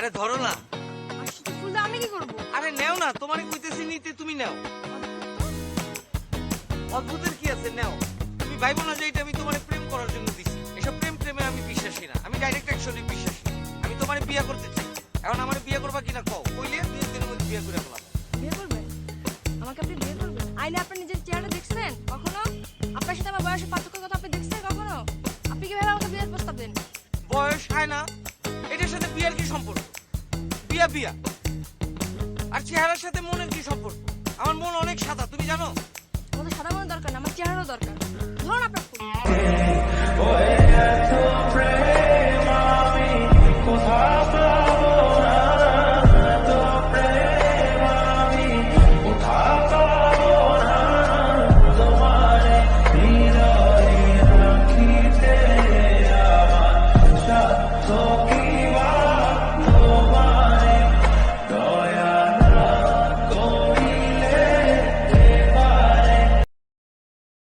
আরে ধরো না। আসলে ফুলটা আমি কি করব? আরে নেও না, তোমারে কইতেছি নিতে, তুমি নাও। অদ্ভুতের কি আছে, নাও। তুমি ভাইবো না যে এটা আমি তোমারে প্রেম করার জন্য দিছি। এসব প্রেমে আমি বিশ্বাসী না, আমি ডাইরেক্ট অ্যাকশনে বিশ্বাসী। আমি তোমারে বিয়ে করতে চাই। এখন আমারে বিয়ে করবা কিনা কও, কইলে 2 দিনের মধ্যে বিয়ে করে ফেলাম। বিয়ে করবেন? আমাকে আপনি বিয়ে করবেন? আইলে আপনি নিজের চেহারা দেখছেন কখনো? আপনার সাথে আমার বয়সের পার্থক্যের কথা আপনি দেখছেন কখনো? আপনি কিভাবে আমাকে বিয়ের প্রস্তাব দেন? বয়স হয় না, এটার সাথে বিয়ার কি সম্পর্ক? বিয়া বিয়া। আর চেহারার সাথে মনের কি সম্পর্ক? আমার মন অনেক সাদা, তুমি জানো? আমাদের সাদা মনের দরকার না, আমার চেহারারও দরকার।